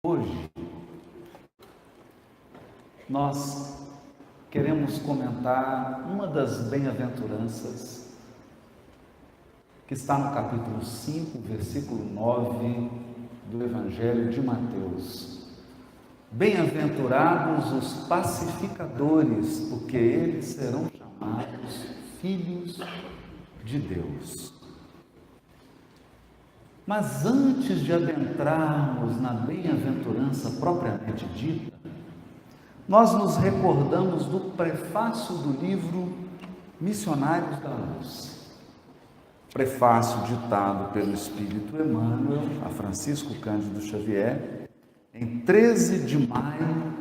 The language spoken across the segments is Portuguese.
Hoje, nós queremos comentar uma das bem-aventuranças que está no capítulo 5, versículo 9 do Evangelho de Mateus. Bem-aventurados os pacificadores, porque eles serão chamados filhos de Deus. Mas antes de adentrarmos na bem-aventurança propriamente dita, nós nos recordamos do prefácio do livro Missionários da Luz. Prefácio ditado pelo Espírito Emmanuel a Francisco Cândido Xavier, em 13 de maio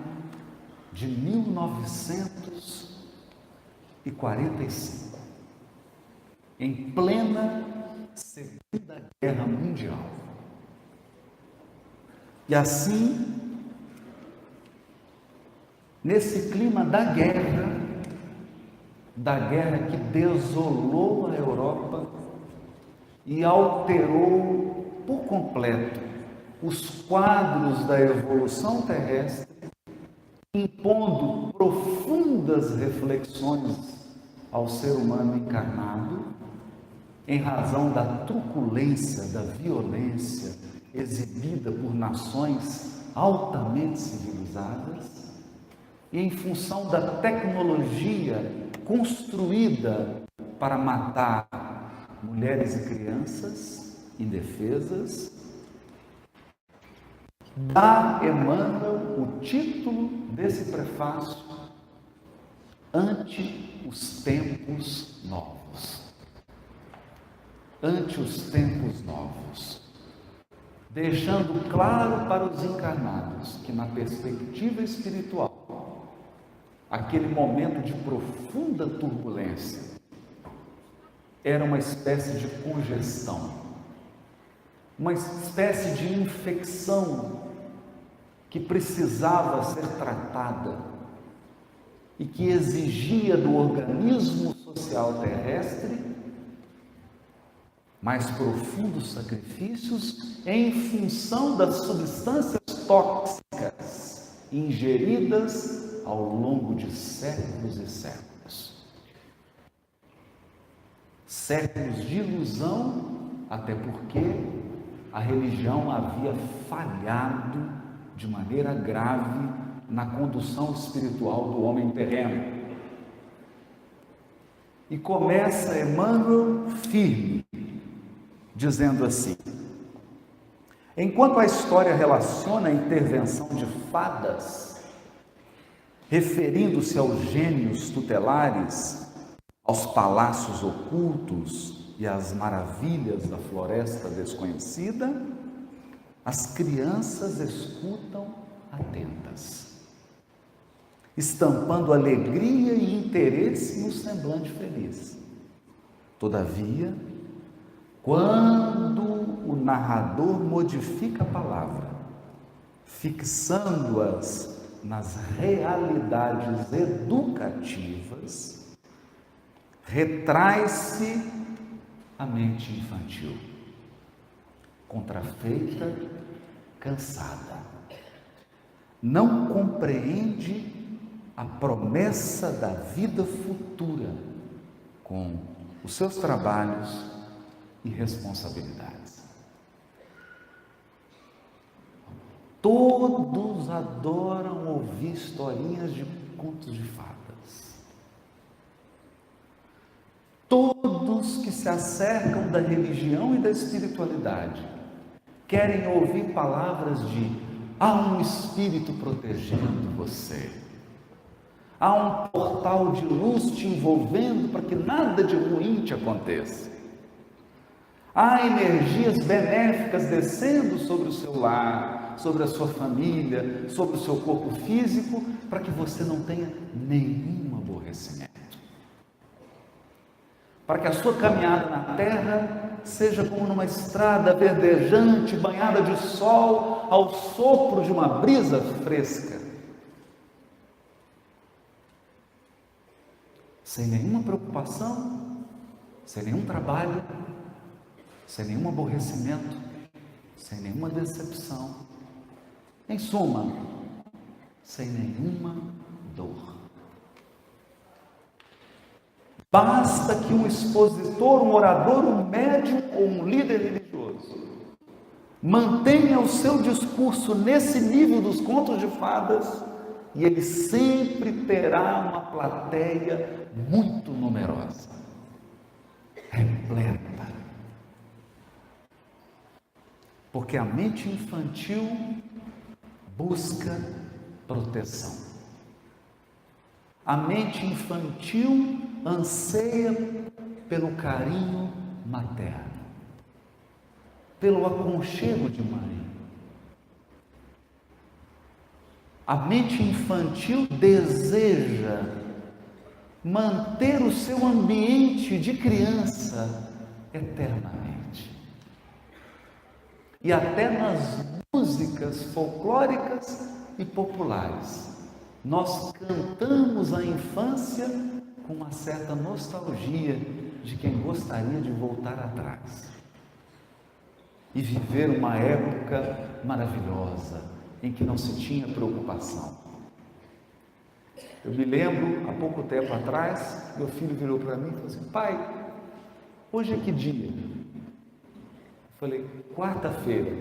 de 1945, em plena Segunda Guerra Mundial. E assim, nesse clima da guerra que desolou a Europa e alterou por completo os quadros da evolução terrestre, impondo profundas reflexões ao ser humano encarnado, em razão da truculência, da violência exibida por nações altamente civilizadas e em função da tecnologia construída para matar mulheres e crianças indefesas, dá Emmanuel o título desse prefácio: Ante os tempos novos. Ante os tempos novos, deixando claro para os encarnados que, na perspectiva espiritual, aquele momento de profunda turbulência era uma espécie de congestão, uma espécie de infecção que precisava ser tratada e que exigia do organismo social terrestre mais profundos sacrifícios em função das substâncias tóxicas ingeridas ao longo de séculos e séculos. Séculos de ilusão, até porque a religião havia falhado de maneira grave na condução espiritual do homem terreno. E começa Emmanuel firme, dizendo assim: enquanto a história relaciona a intervenção de fadas, referindo-se aos gênios tutelares, aos palácios ocultos e às maravilhas da floresta desconhecida, as crianças escutam atentas, estampando alegria e interesse no semblante feliz. Todavia, quando o narrador modifica a palavra, fixando-as nas realidades educativas, retrai-se a mente infantil, contrafeita, cansada. Não compreende a promessa da vida futura com os seus trabalhos e responsabilidades. Todos adoram ouvir historinhas de contos de fadas. Todos que se acercam da religião e da espiritualidade querem ouvir palavras de: há um espírito protegendo você, há um portal de luz te envolvendo para que nada de ruim te aconteça. Há energias benéficas descendo sobre o seu lar, sobre a sua família, sobre o seu corpo físico, para que você não tenha nenhum aborrecimento. Para que a sua caminhada na terra seja como numa estrada verdejante, banhada de sol, ao sopro de uma brisa fresca. Sem nenhuma preocupação, sem nenhum trabalho, sem nenhum aborrecimento, sem nenhuma decepção, Em suma, sem nenhuma dor. Basta que um expositor, um orador, um médium ou um líder religioso mantenha o seu discurso nesse nível dos contos de fadas e ele sempre terá uma plateia muito numerosa, repleta. Porque a mente infantil busca proteção. A mente infantil anseia pelo carinho materno, pelo aconchego de mãe. A mente infantil deseja manter o seu ambiente de criança eternamente. E até nas músicas folclóricas e populares, nós cantamos a infância com uma certa nostalgia de quem gostaria de voltar atrás e viver uma época maravilhosa em que não se tinha preocupação. Eu me lembro, há pouco tempo atrás, meu filho virou para mim e falou assim: pai, hoje é que dia? Eu falei: quarta-feira.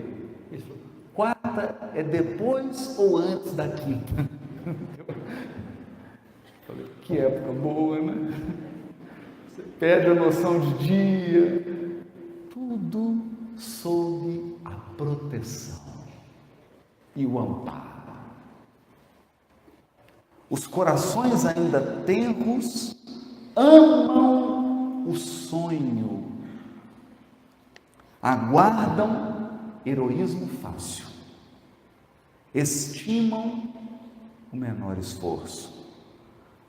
Ele falou: quarta é depois ou antes da quinta? Falei: que época boa, né? Você perde a noção de dia. Tudo sob a proteção e o amparo. Os corações ainda tenros amam o sonho, aguardam heroísmo fácil, estimam o menor esforço,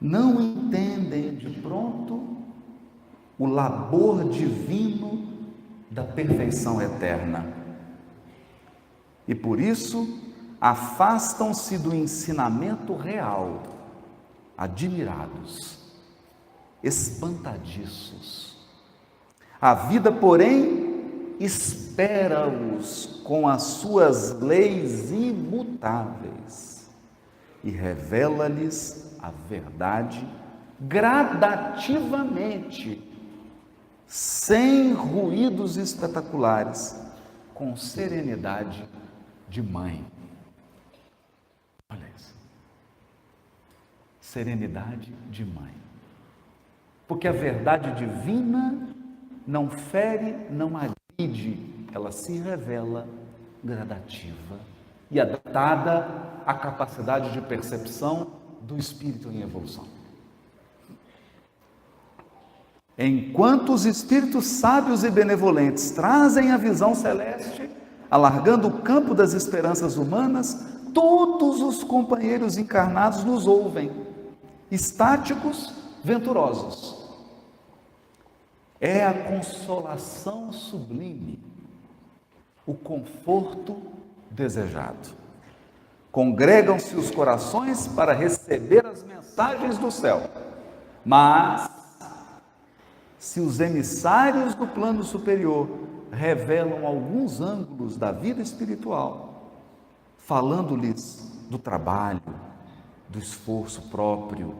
não entendem de pronto o labor divino da perfeição eterna. E por isso afastam-se do ensinamento real, admirados, espantadiços. A vida, porém, espera-os com as suas leis imutáveis e revela-lhes a verdade gradativamente, sem ruídos espetaculares, com serenidade de mãe. Olha isso. Serenidade de mãe. Porque a verdade divina não fere, não agride, ela se revela gradativa e adaptada à capacidade de percepção do espírito em evolução. Enquanto os espíritos sábios e benevolentes trazem a visão celeste, alargando o campo das esperanças humanas, todos os companheiros encarnados nos ouvem, estáticos, venturosos. É a consolação sublime, o conforto desejado. Congregam-se os corações para receber as mensagens do céu, mas se os emissários do plano superior revelam alguns ângulos da vida espiritual, falando-lhes do trabalho, do esforço próprio,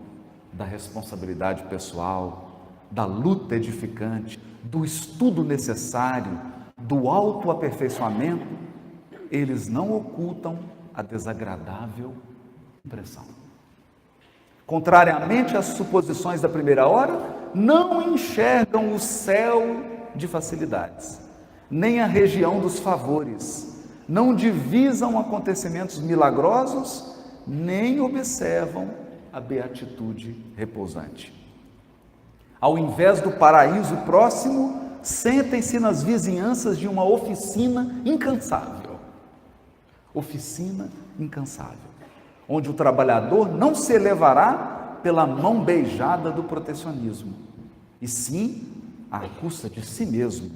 da responsabilidade pessoal, da luta edificante, do estudo necessário, do autoaperfeiçoamento, eles não ocultam a desagradável impressão. Contrariamente às suposições da primeira hora, não enxergam o céu de facilidades, nem a região dos favores, não divisam acontecimentos milagrosos, nem observam a beatitude repousante. Ao invés do paraíso próximo, sentem-se nas vizinhanças de uma oficina incansável. Oficina incansável, onde o trabalhador não se elevará pela mão beijada do protecionismo, e sim à custa de si mesmo,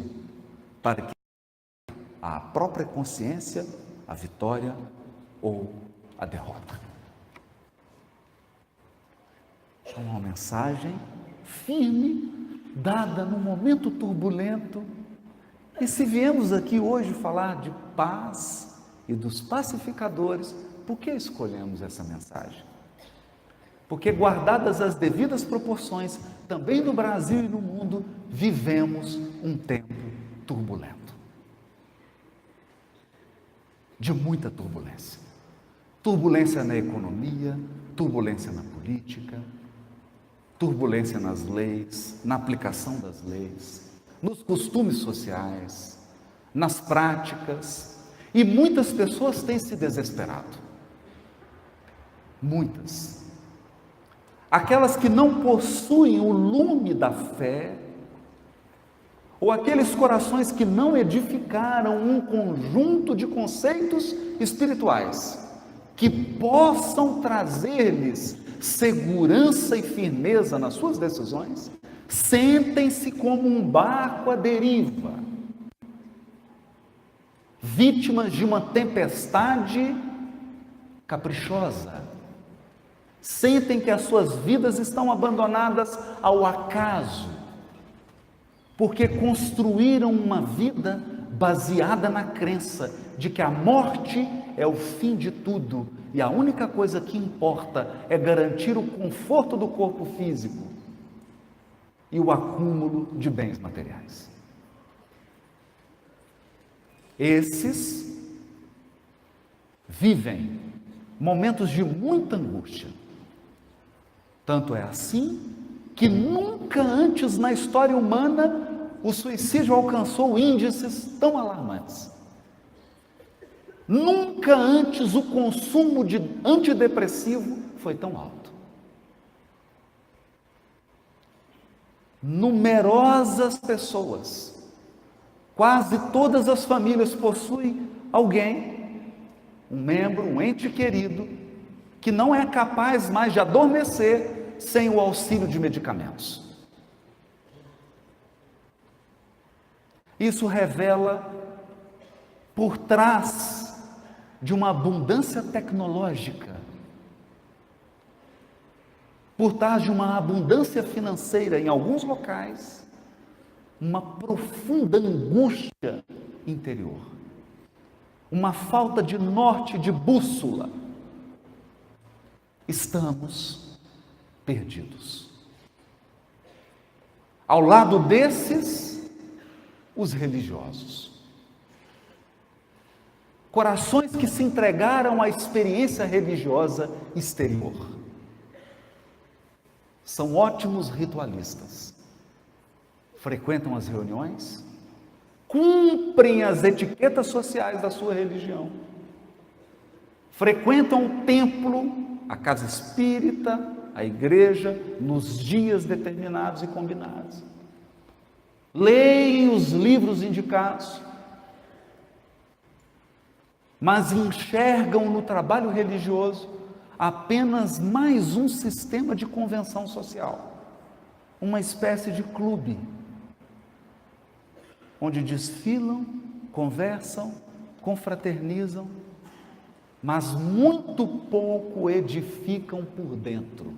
para que a própria consciência, a vitória ou a derrota. É uma mensagem firme, dada num momento turbulento. E se viemos aqui hoje falar de paz, e dos pacificadores. Por que escolhemos essa mensagem? Porque, guardadas as devidas proporções, também no Brasil e no mundo, vivemos um tempo turbulento. De muita turbulência. Turbulência na economia, turbulência na política, turbulência nas leis, na aplicação das leis, nos costumes sociais, nas práticas. E muitas pessoas têm se desesperado. Muitas. Aquelas que não possuem o lume da fé, ou aqueles corações que não edificaram um conjunto de conceitos espirituais, que possam trazer-lhes segurança e firmeza nas suas decisões, sentem-se como um barco à deriva, vítimas de uma tempestade caprichosa. Sentem que as suas vidas estão abandonadas ao acaso, porque construíram uma vida baseada na crença de que a morte é o fim de tudo e a única coisa que importa é garantir o conforto do corpo físico e o acúmulo de bens materiais. Esses vivem momentos de muita angústia. Tanto é assim que nunca antes na história humana o suicídio alcançou índices tão alarmantes. Nunca antes o consumo de antidepressivo foi tão alto. Numerosas pessoas, quase todas as famílias possuem alguém, um membro, um ente querido, que não é capaz mais de adormecer sem o auxílio de medicamentos. Isso revela, por trás de uma abundância tecnológica, por trás de uma abundância financeira em alguns locais, uma profunda angústia interior, uma falta de norte, de bússola. Estamos perdidos. Ao lado desses, os religiosos. Corações que se entregaram à experiência religiosa exterior. São ótimos ritualistas. Frequentam as reuniões, cumprem as etiquetas sociais da sua religião, frequentam o templo, a casa espírita, a igreja, nos dias determinados e combinados. Leem os livros indicados, mas enxergam no trabalho religioso apenas mais um sistema de convenção social, uma espécie de clube, onde desfilam, conversam, confraternizam, mas muito pouco edificam por dentro.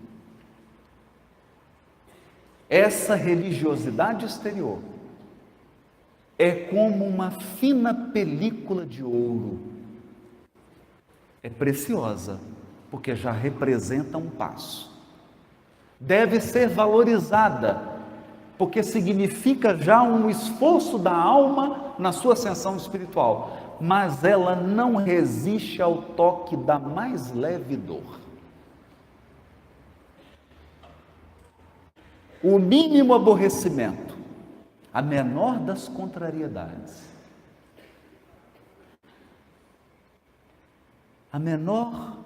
Essa religiosidade exterior é como uma fina película de ouro. É preciosa, porque já representa um passo. Deve ser valorizada, porque significa já um esforço da alma na sua ascensão espiritual. Mas ela não resiste ao toque da mais leve dor. O mínimo aborrecimento, a menor das contrariedades, a menor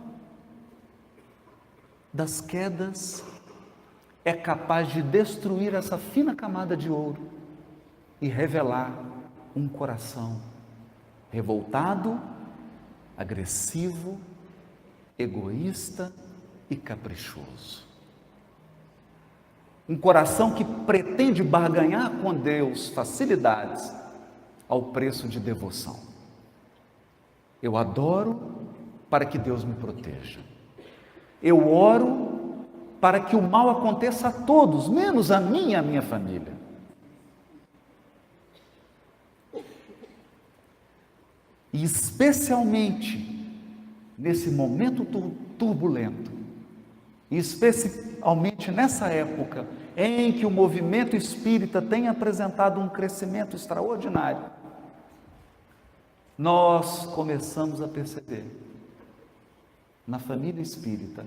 das quedas é capaz de destruir essa fina camada de ouro e revelar um coração revoltado, agressivo, egoísta e caprichoso. Um coração que pretende barganhar com Deus facilidades ao preço de devoção. Eu adoro para que Deus me proteja. Eu oro para que o mal aconteça a todos, menos a mim e a minha família. E especialmente nesse momento turbulento, e especialmente nessa época em que o movimento espírita tem apresentado um crescimento extraordinário, nós começamos a perceber na família espírita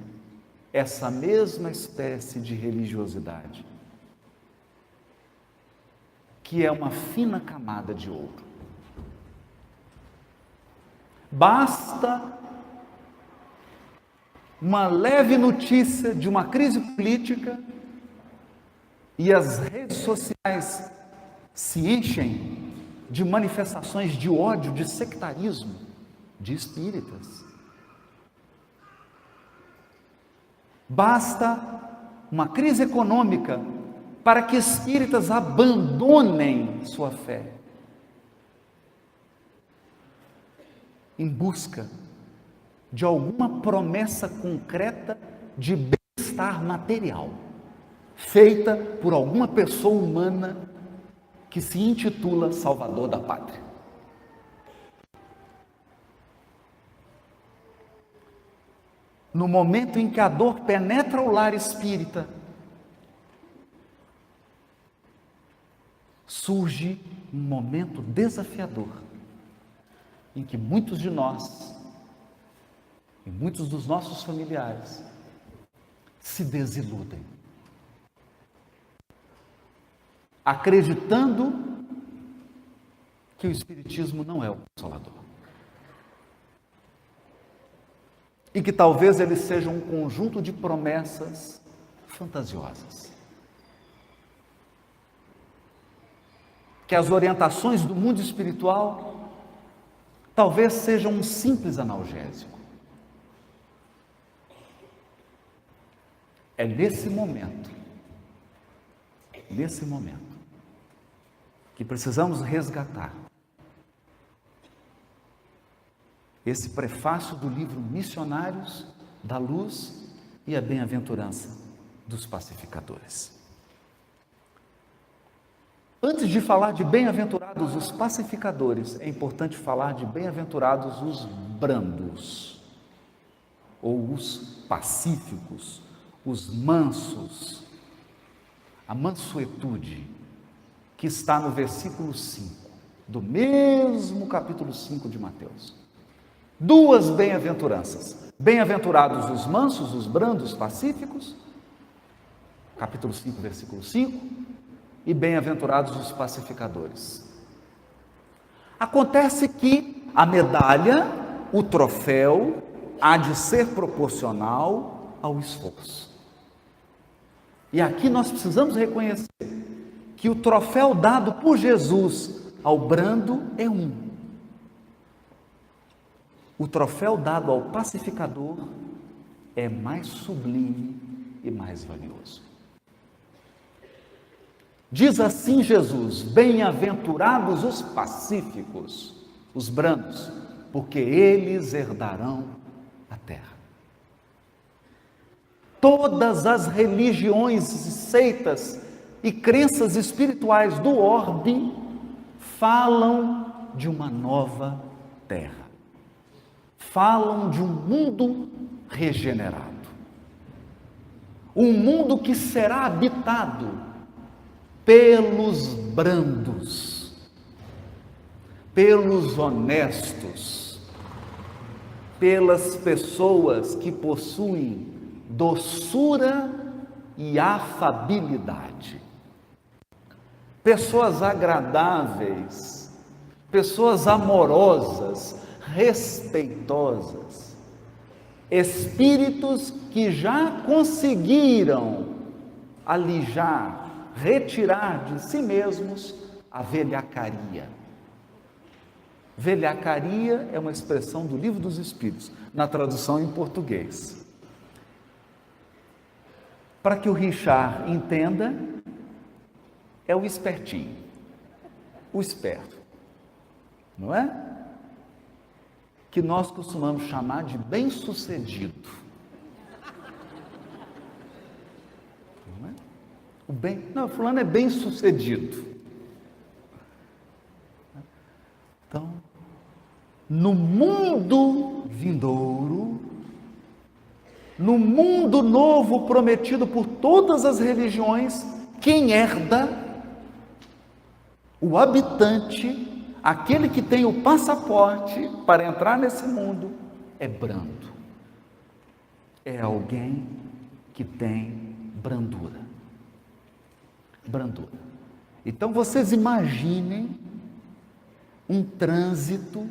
essa mesma espécie de religiosidade, que é uma fina camada de ouro. Basta uma leve notícia de uma crise política e as redes sociais se enchem de manifestações de ódio, de sectarismo, de espíritas. Basta uma crise econômica para que espíritas abandonem sua fé em busca de alguma promessa concreta de bem-estar material, feita por alguma pessoa humana que se intitula Salvador da Pátria. No momento em que a dor penetra o lar espírita, surge um momento desafiador, em que muitos de nós e muitos dos nossos familiares se desiludem, acreditando que o Espiritismo não é o Consolador. E que talvez ele seja um conjunto de promessas fantasiosas. Que as orientações do mundo espiritual talvez sejam um simples analgésico. É nesse momento, que precisamos resgatar esse prefácio do livro Missionários da Luz e a Bem-aventurança dos Pacificadores. Antes de falar de bem-aventurados os pacificadores, é importante falar de bem-aventurados os brandos, ou os pacíficos, os mansos, a mansuetude, que está no versículo 5, do mesmo capítulo 5 de Mateus. Duas bem-aventuranças: bem-aventurados os mansos, os brandos, pacíficos, capítulo 5, versículo 5, e bem-aventurados os pacificadores. Acontece que a medalha, o troféu, há de ser proporcional ao esforço. E aqui nós precisamos reconhecer que o troféu dado por Jesus ao brando é um. O troféu dado ao pacificador é mais sublime e mais valioso. Diz assim Jesus: bem-aventurados os pacíficos, os brandos, porque eles herdarão a terra. Todas as religiões, seitas e crenças espirituais do orbe falam de uma nova terra. Falam de um mundo regenerado. Um mundo que será habitado pelos brandos, pelos honestos, pelas pessoas que possuem doçura e afabilidade, pessoas agradáveis, pessoas amorosas, respeitosas, espíritos que já conseguiram alijar, retirar de si mesmos a velhacaria. Velhacaria é uma expressão do Livro dos Espíritos, na tradução em português. Para que o Richard entenda, é o espertinho, o esperto, não é? Que nós costumamos chamar de bem-sucedido. Não é? O bem, não, fulano é bem-sucedido. Então, no mundo vindouro, no mundo novo prometido por todas as religiões, quem herda, o habitante, aquele que tem o passaporte para entrar nesse mundo, é brando. É alguém que tem brandura. Brandura. Então vocês imaginem um trânsito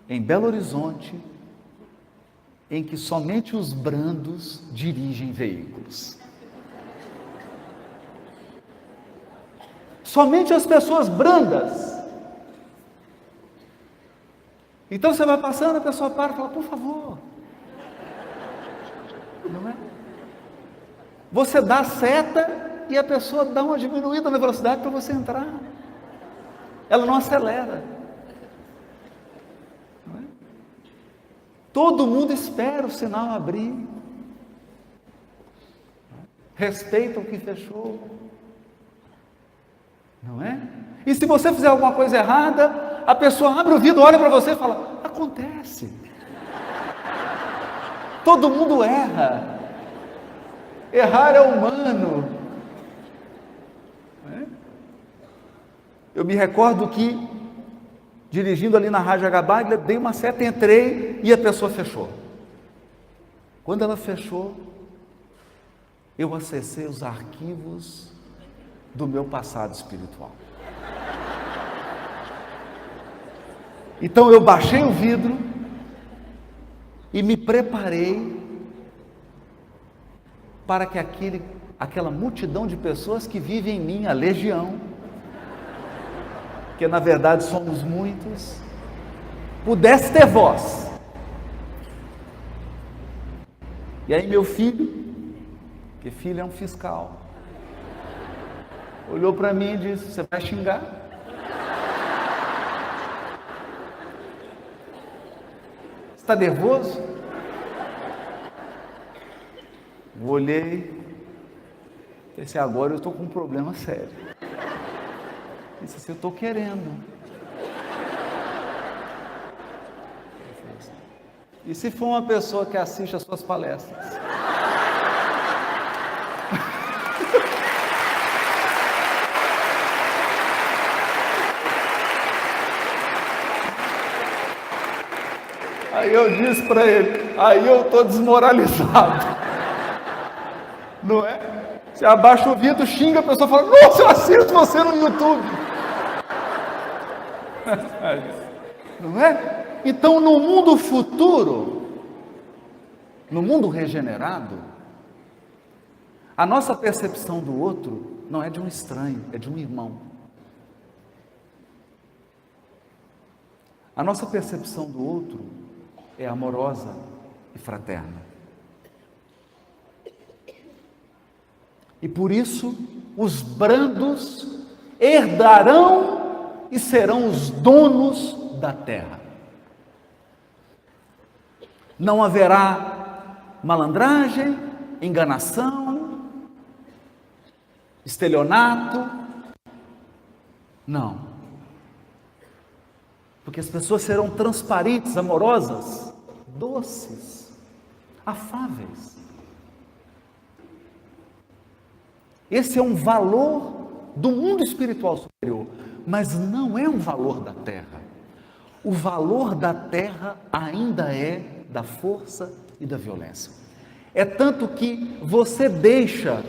em Belo Horizonte em que somente os brandos dirigem veículos. Somente as pessoas brandas. Então você vai passando, a pessoa para e fala, por favor. Não é? Você dá a seta e a pessoa dá uma diminuída na velocidade para você entrar. Ela não acelera. Não é? Todo mundo espera o sinal abrir. Respeita o que fechou. Não é? E se você fizer alguma coisa errada, a pessoa abre o vidro, olha para você e fala, acontece. Todo mundo erra. Errar é humano. Não é? Eu me recordo que, dirigindo ali na Rádio Agabaglia, dei uma seta, entrei e a pessoa fechou. Quando ela fechou, eu acessei os arquivos do meu passado espiritual. Então eu baixei o vidro e me preparei para que aquela multidão de pessoas que vive em mim, a legião, que na verdade somos muitos, pudesse ter voz. E aí meu filho, que filho é um fiscal, olhou para mim e disse, você vai xingar? Está nervoso? Eu olhei, pensei, agora eu estou com um problema sério. Disse assim, eu estou querendo. E se for uma pessoa que assiste as suas palestras? Aí eu disse para ele, aí eu estou desmoralizado. Não é? Você abaixa o vidro, xinga, a pessoa fala, nossa, eu assisto você no YouTube. Não é? Então, no mundo futuro, no mundo regenerado, a nossa percepção do outro não é de um estranho, é de um irmão. A nossa percepção do outro é amorosa e fraterna. E por isso, os brandos herdarão e serão os donos da terra. Não haverá malandragem, enganação, estelionato. Não. Porque as pessoas serão transparentes, amorosas, doces, afáveis. Esse é um valor do mundo espiritual superior, mas não é um valor da terra. O valor da terra ainda é da força e da violência. É tanto que você deixa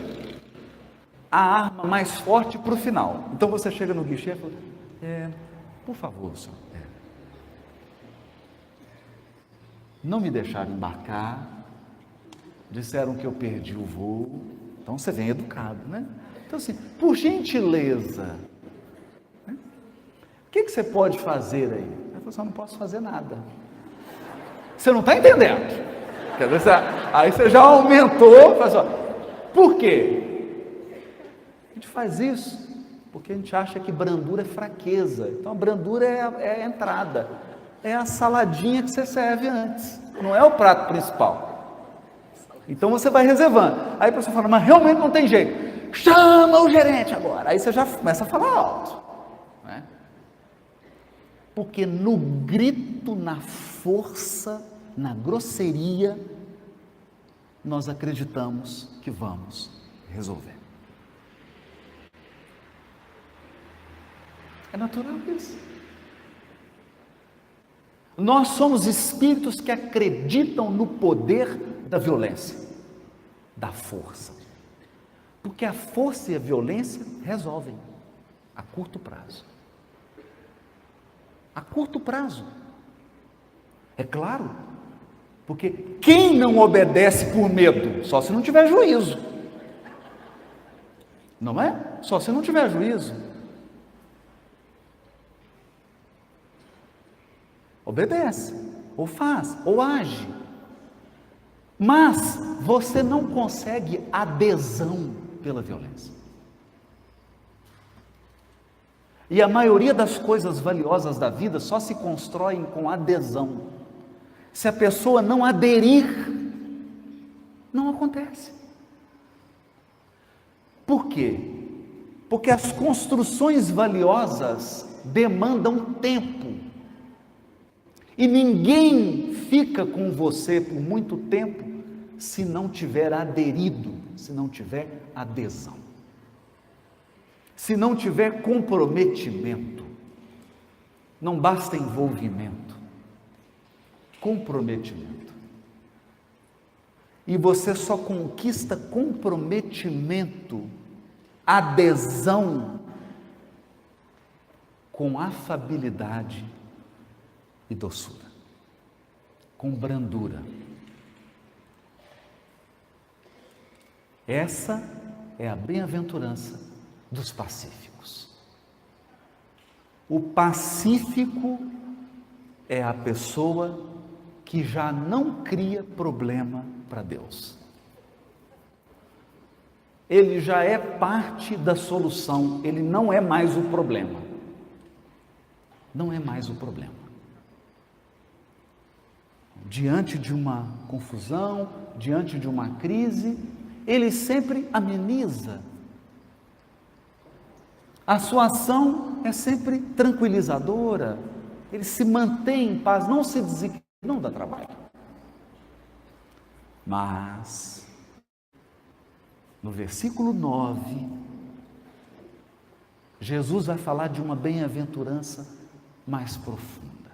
a arma mais forte para o final. Então você chega no guichê e fala, por favor, senhor, não me deixaram embarcar, disseram que eu perdi o voo. Então você vem educado, né? Então assim, por gentileza, né? O que você pode fazer aí? Eu falei, eu não posso fazer nada. Você não está entendendo? Quer dizer, aí você já aumentou, faz, ó, por quê? A gente faz isso porque a gente acha que brandura é fraqueza. Então a brandura é a entrada, é a saladinha que você serve antes, não é o prato principal. Então você vai reservando. Aí a pessoa fala, mas realmente não tem jeito. Chama o gerente agora. Aí você já começa a falar alto. Né? Porque no grito, na força, na grosseria, nós acreditamos que vamos resolver. É natural isso. Nós somos espíritos que acreditam no poder da violência, da força. Porque a força e a violência resolvem a curto prazo. A curto prazo. É claro, porque quem não obedece por medo? Só se não tiver juízo. Não é? Só se não tiver juízo. Obedece, ou faz, ou age. Mas você não consegue adesão pela violência. E a maioria das coisas valiosas da vida só se constroem com adesão. Se a pessoa não aderir, não acontece. Por quê? Porque as construções valiosas demandam tempo. E ninguém fica com você por muito tempo se não tiver aderido, se não tiver adesão. Se não tiver comprometimento. Não basta envolvimento. Comprometimento. E você só conquista comprometimento, adesão, com afabilidade e doçura, com brandura. Essa é a bem-aventurança dos pacíficos. O pacífico é a pessoa que já não cria problema para Deus. Ele já é parte da solução, ele não é mais o problema. Não é mais o problema. Diante de uma confusão, diante de uma crise, ele sempre ameniza. A sua ação é sempre tranquilizadora, ele se mantém em paz, não se desequilibra, não dá trabalho. Mas, no versículo 9, Jesus vai falar de uma bem-aventurança mais profunda,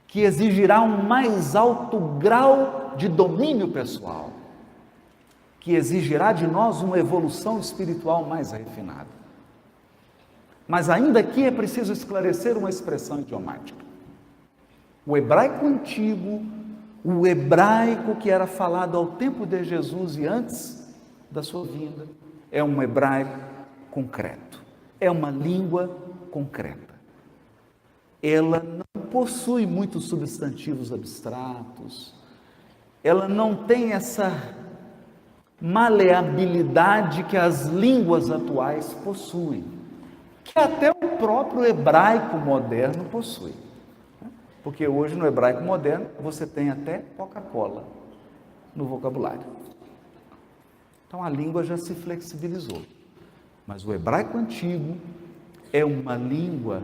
que exigirá um mais alto grau de domínio pessoal, que exigirá de nós uma evolução espiritual mais refinada. Mas ainda aqui é preciso esclarecer uma expressão idiomática. O hebraico antigo, o hebraico que era falado ao tempo de Jesus e antes da sua vinda, é um hebraico concreto, é uma língua concreta. Ela não possui muitos substantivos abstratos, ela não tem essa maleabilidade que as línguas atuais possuem, que até o próprio hebraico moderno possui. Porque hoje no hebraico moderno você tem até Coca-Cola no vocabulário. Então a língua já se flexibilizou. Mas o hebraico antigo é uma língua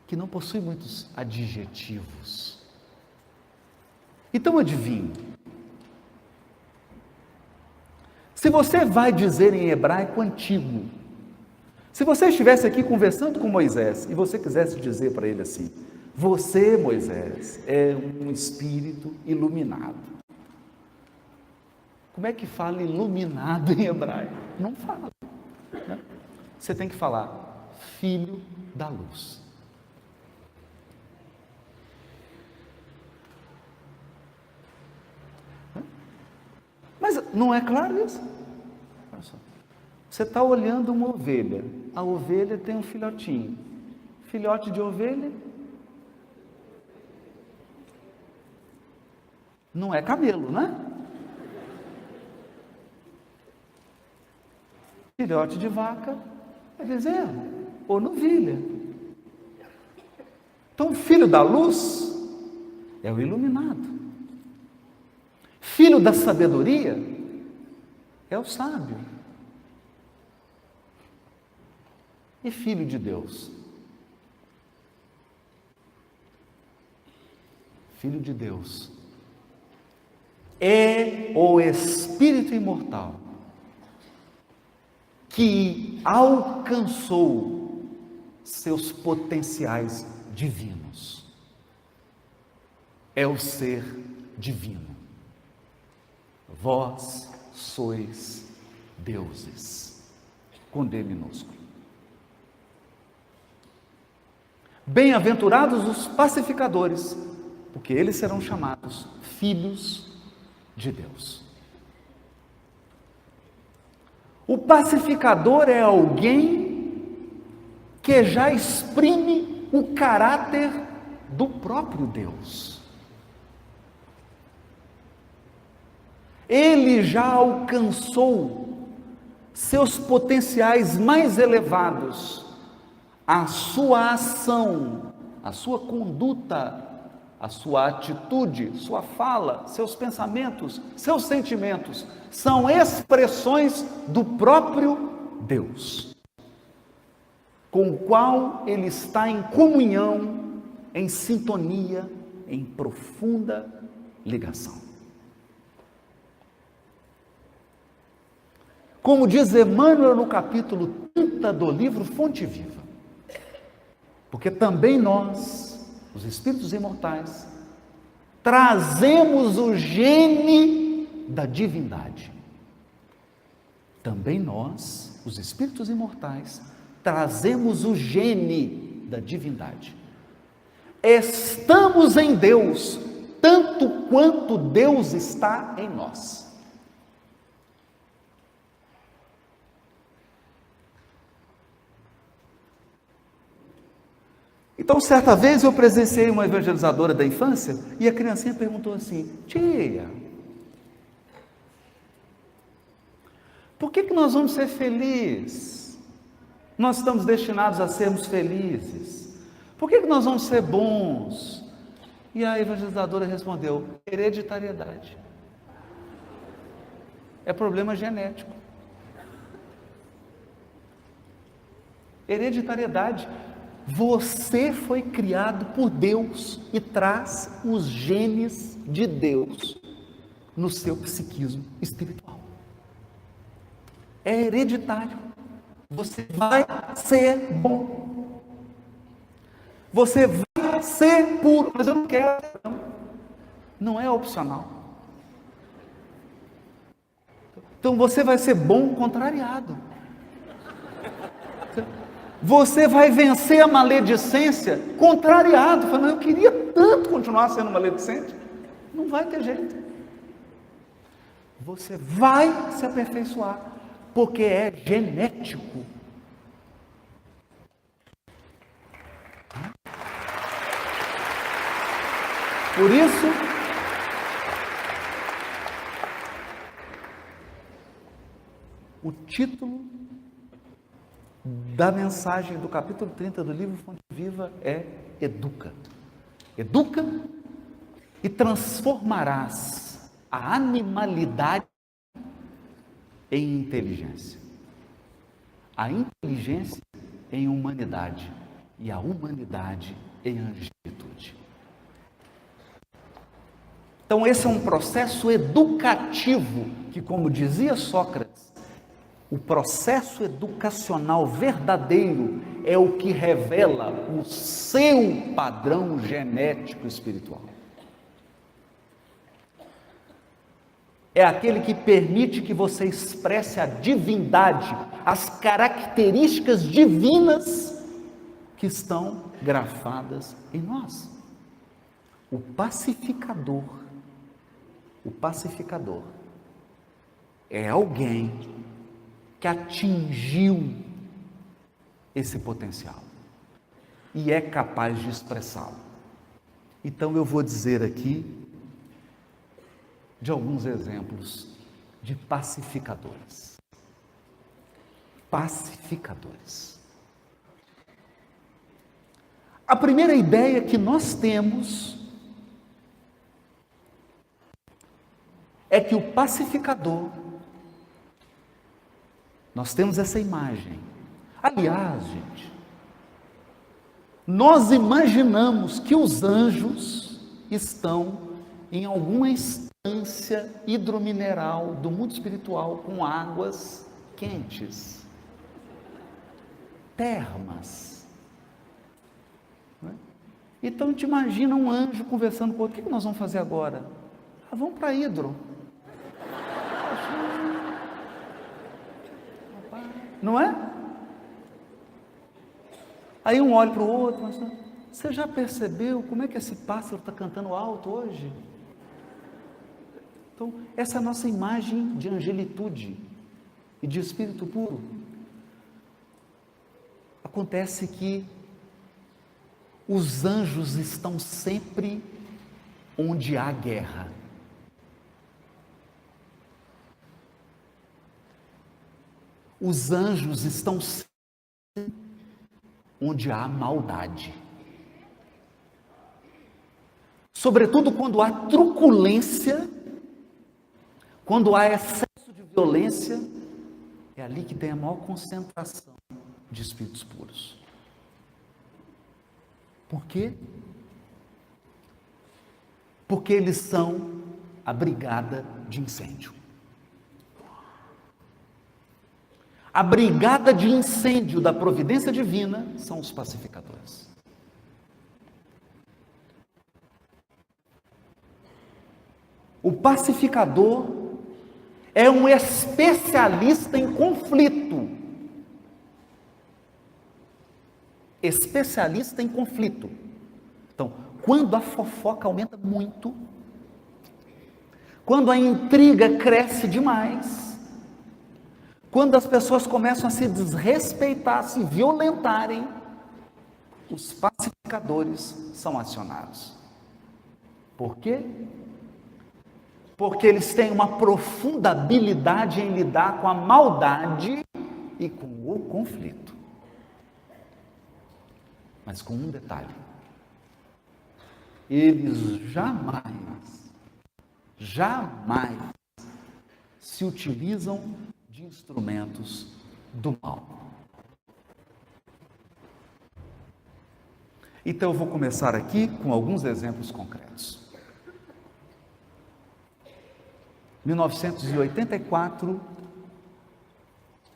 que não possui muitos adjetivos. Então adivinhe, se você vai dizer em hebraico antigo, se você estivesse aqui conversando com Moisés e você quisesse dizer para ele assim: você, Moisés, é um espírito iluminado. Como é que fala iluminado em hebraico? Não fala. Né? Você tem que falar filho da luz. Mas não é claro isso? Olha só. Você está olhando uma ovelha. A ovelha tem um filhotinho. Filhote de ovelha não é camelo, né? Filhote de vaca é bezerro ou novilha. Então, o filho da luz é o iluminado. Filho da sabedoria é o sábio. E filho de Deus Filho de Deus, é o Espírito imortal que alcançou seus potenciais divinos. É o ser divino. Vós sois deuses, com D minúsculo. Bem-aventurados os pacificadores, porque eles serão chamados filhos de Deus. O pacificador é alguém que já exprime o caráter do próprio Deus. Ele já alcançou seus potenciais mais elevados. A sua ação, a sua conduta, a sua atitude, sua fala, seus pensamentos, seus sentimentos são expressões do próprio Deus, com o qual ele está em comunhão, em sintonia, em profunda ligação. Como diz Emmanuel no capítulo 30 do livro Fonte Viva, porque também nós, os espíritos imortais, trazemos o gene da divindade. Também nós, os espíritos imortais, trazemos o gene da divindade. Estamos em Deus, tanto quanto Deus está em nós. Então, certa vez eu presenciei uma evangelizadora da infância e a criancinha perguntou assim: tia, por que nós vamos ser felizes? Nós estamos destinados a sermos felizes. Por que nós vamos ser bons? E a evangelizadora respondeu: hereditariedade. É problema genético. Hereditariedade. Você foi criado por Deus e traz os genes de Deus no seu psiquismo espiritual. É hereditário. Você vai ser bom. Você vai ser puro. Mas eu não quero. Não é opcional. Então você vai ser bom contrariado. Você vai vencer a maledicência contrariado. Falando, eu queria tanto continuar sendo maledicente. Não vai ter jeito. Você vai se aperfeiçoar, porque é genético. Por isso, o título da mensagem do capítulo 30 do livro Fonte Viva é Educa. Educa e transformarás a animalidade em inteligência, a inteligência em humanidade e a humanidade em angelitude. Então esse é um processo educativo que, como dizia Sócrates, o processo educacional verdadeiro é o que revela o seu padrão genético espiritual. É aquele que permite que você expresse a divindade, as características divinas que estão grafadas em nós. O pacificador é alguém que atingiu esse potencial e é capaz de expressá-lo. Então eu vou dizer aqui de alguns exemplos de pacificadores. Pacificadores. A primeira ideia que nós temos é que o pacificador, nós temos essa imagem. Aliás, gente, nós imaginamos que os anjos estão em alguma instância hidromineral do mundo espiritual com águas quentes, termas. Não é? Então, te imagina um anjo conversando com outro. O que nós vamos fazer agora? Vamos para Hidro. Não é? Aí um olha para o outro, mas você já percebeu como é que esse pássaro está cantando alto hoje? Então, essa é a nossa imagem de angelitude e de espírito puro. Acontece que os anjos estão sempre onde há guerra. Os anjos estão sempre onde há maldade. Sobretudo quando há truculência, quando há excesso de violência, é ali que tem a maior concentração de espíritos puros. Por quê? Porque eles são a brigada de incêndio. A brigada de incêndio da providência divina são os pacificadores. O pacificador é um especialista em conflito. Especialista em conflito. Então, quando a fofoca aumenta muito, quando a intriga cresce demais, quando as pessoas começam a se desrespeitar, a se violentarem, os pacificadores são acionados. Por quê? Porque eles têm uma profunda habilidade em lidar com a maldade e com o conflito. Mas com um detalhe: eles jamais se utilizam de instrumentos do mal. Então eu vou começar aqui com alguns exemplos concretos. 1984,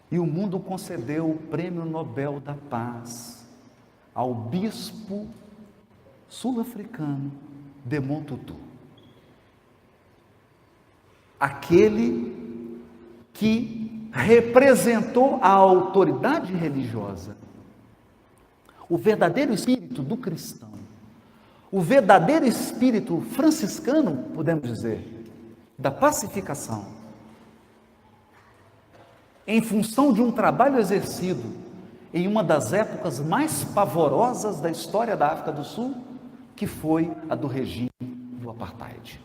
e o mundo concedeu o Prêmio Nobel da Paz ao bispo sul-africano Desmond Tutu. Aquele que representou a autoridade religiosa, o verdadeiro espírito do cristão, o verdadeiro espírito franciscano, podemos dizer, da pacificação, em função de um trabalho exercido em uma das épocas mais pavorosas da história da África do Sul, que foi a do regime do apartheid.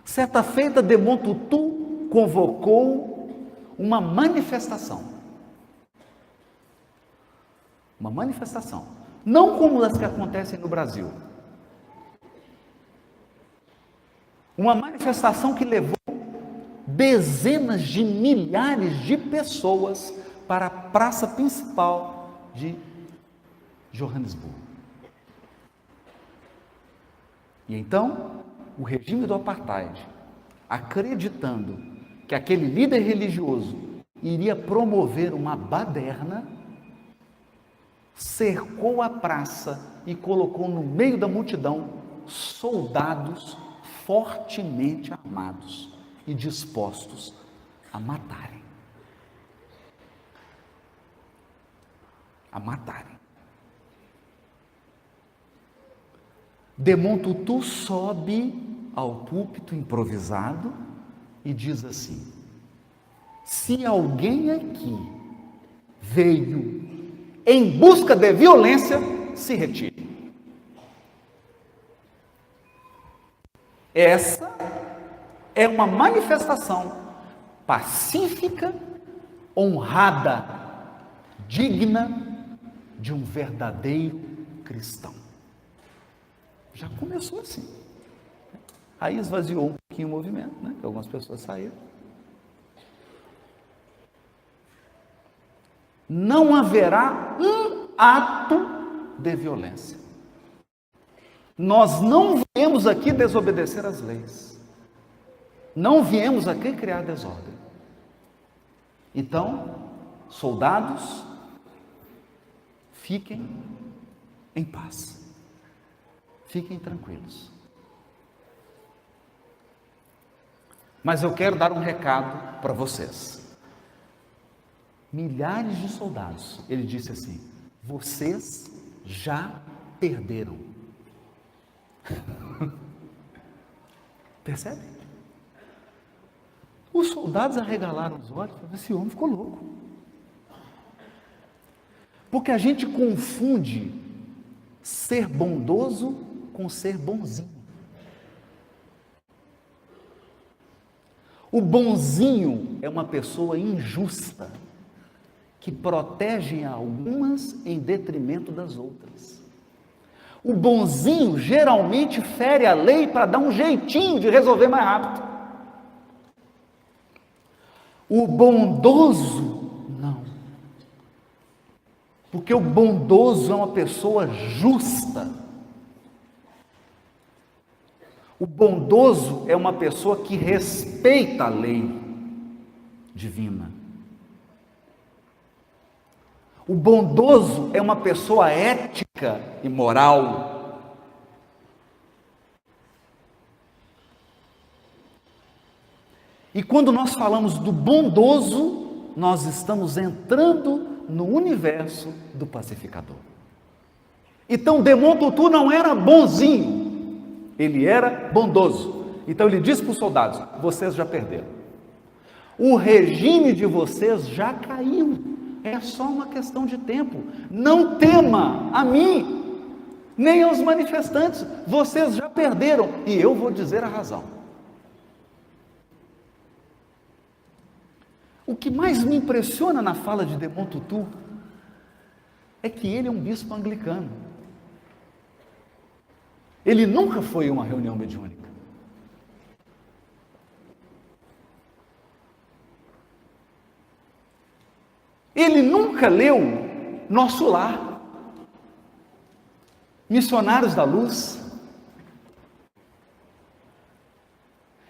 Certa feita, Desmond Tutu convocou uma manifestação. Uma manifestação, não como as que acontecem no Brasil. Uma manifestação que levou dezenas de milhares de pessoas para a praça principal de Joanesburgo. E então, o regime do apartheid, acreditando que aquele líder religioso iria promover uma baderna, cercou a praça e colocou no meio da multidão soldados fortemente armados e dispostos a matarem. Desmond Tutu sobe ao púlpito improvisado e diz assim: se alguém aqui veio em busca de violência, se retire. Essa é uma manifestação pacífica, honrada, digna de um verdadeiro cristão. Já começou assim. Aí esvaziou um pouquinho o movimento, né? Que algumas pessoas saíram. Não haverá um ato de violência. Nós não viemos aqui desobedecer as leis. Não viemos aqui criar desordem. Então, soldados, fiquem em paz. Fiquem tranquilos. Mas eu quero dar um recado para vocês. Milhares de soldados, ele disse assim: vocês já perderam. Percebe? Os soldados arregalaram os olhos e falaram: esse homem ficou louco. Porque a gente confunde ser bondoso com ser bonzinho. O bonzinho é uma pessoa injusta, que protege algumas em detrimento das outras. O bonzinho geralmente fere a lei para dar um jeitinho de resolver mais rápido. O bondoso, não. Porque o bondoso é uma pessoa justa. O bondoso é uma pessoa que respeita a lei divina. O bondoso é uma pessoa ética e moral. E quando nós falamos do bondoso, nós estamos entrando no universo do pacificador. Então, Desmond Tutu não era bonzinho, ele era bondoso. Então ele disse para os soldados: vocês já perderam. O regime de vocês já caiu. É só uma questão de tempo. Não tema a mim, nem aos manifestantes. Vocês já perderam e eu vou dizer a razão. O que mais me impressiona na fala de Desmond Tutu é que ele é um bispo anglicano. Ele nunca foi a uma reunião mediúnica. Ele nunca leu Nosso Lar, Missionários da Luz.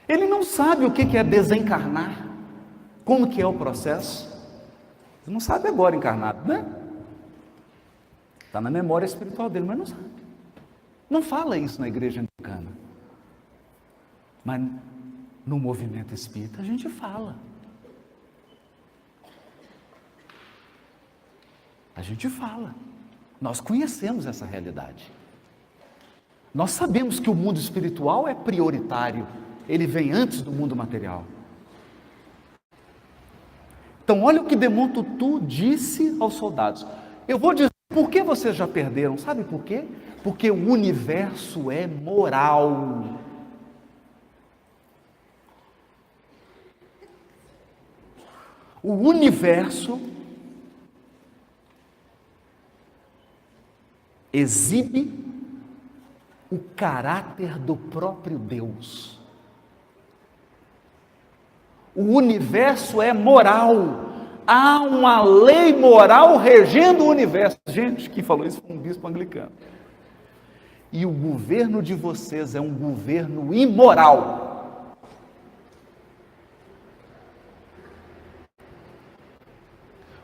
Ele não sabe o que é desencarnar, como que é o processo. Ele não sabe agora encarnado, né? Está na memória espiritual dele, mas não sabe. Não fala isso na igreja anglicana. Mas no movimento espírita a gente fala. A gente fala. Nós conhecemos essa realidade. Nós sabemos que o mundo espiritual é prioritário. Ele vem antes do mundo material. Então, olha o que Desmond Tutu disse aos soldados. Eu vou dizer por que vocês já perderam. Sabe por quê? Porque o universo é moral. O universo exibe o caráter do próprio Deus. O universo é moral. Há uma lei moral regendo o universo. Gente, quem falou isso foi um bispo anglicano. E o governo de vocês é um governo imoral.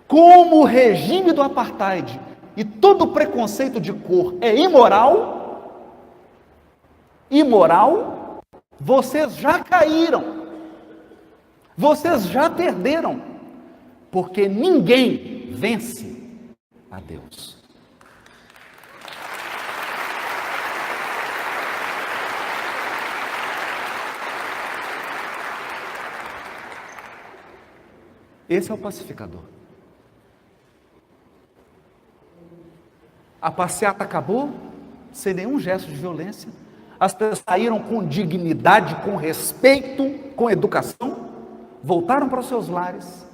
Como o regime do apartheid e todo preconceito de cor é imoral, vocês já caíram, vocês já perderam, porque ninguém vence a Deus. Esse é o pacificador. A passeata acabou, sem nenhum gesto de violência. As pessoas saíram com dignidade, com respeito, com educação, voltaram para os seus lares.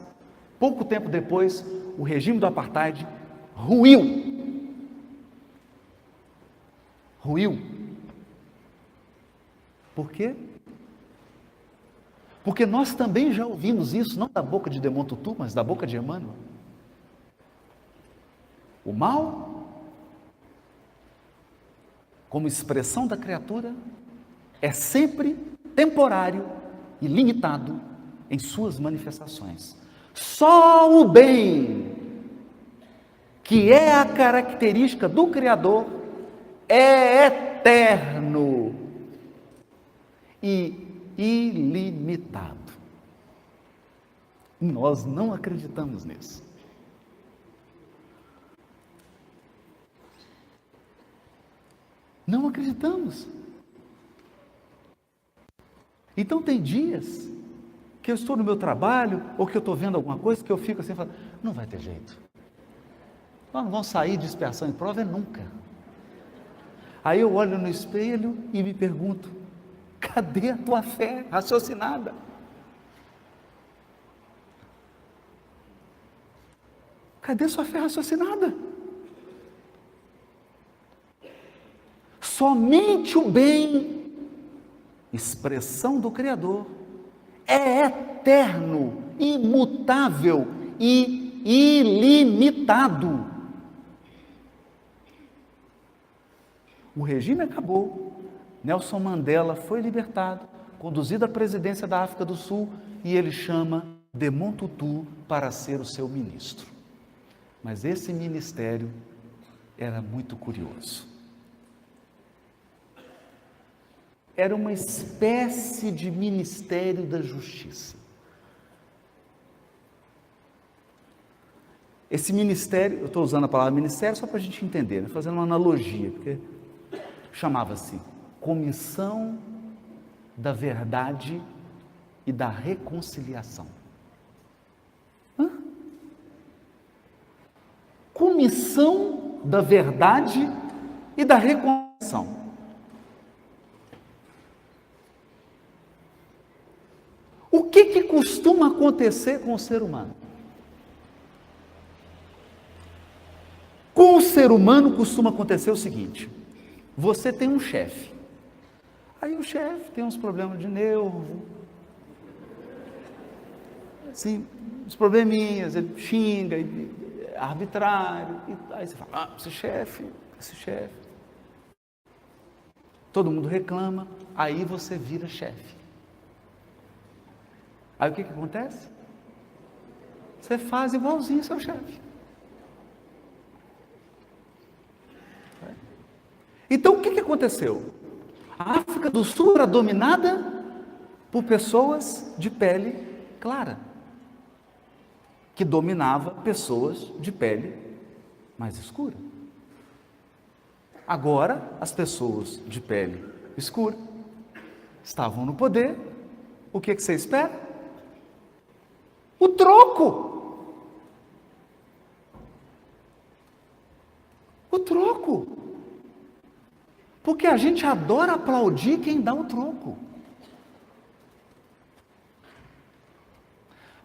Pouco tempo depois, o regime do apartheid ruiu. Ruiu. Por quê? Porque nós também já ouvimos isso, não da boca de Desmond Tutu, mas da boca de Emmanuel. O mal como expressão da criatura, é sempre temporário e limitado em suas manifestações. Só o bem, que é a característica do Criador, é eterno e ilimitado. Nós não acreditamos nisso. Não acreditamos. Então tem dias que eu estou no meu trabalho, ou que eu estou vendo alguma coisa, que eu fico assim, falando, não vai ter jeito. Nós não vamos sair de expiação e prova nunca. Aí eu olho no espelho e me pergunto, cadê a tua fé raciocinada? Cadê sua fé raciocinada? Somente o bem, expressão do Criador, é eterno, imutável e ilimitado. O regime acabou, Nelson Mandela foi libertado, conduzido à presidência da África do Sul, e ele chama Desmond Tutu para ser o seu ministro. Mas esse ministério era muito curioso. Era uma espécie de Ministério da Justiça. Esse ministério, eu estou usando a palavra ministério só para a gente entender, né? Fazendo uma analogia, porque chamava-se Comissão da Verdade e da Reconciliação. Comissão da Verdade e da Reconciliação. O que costuma acontecer com o ser humano? Com o ser humano costuma acontecer o seguinte: você tem um chefe, aí o chefe tem uns problemas de nervo, assim, uns probleminhas, ele xinga, ele é arbitrário, e aí você fala, esse chefe, todo mundo reclama, aí você vira chefe. Aí o que acontece? Você faz igualzinho ao seu chefe. Então o que aconteceu? A África do Sul era dominada por pessoas de pele clara, que dominava pessoas de pele mais escura. Agora, as pessoas de pele escura estavam no poder. O que você espera? O troco. O troco. Porque a gente adora aplaudir quem dá o troco.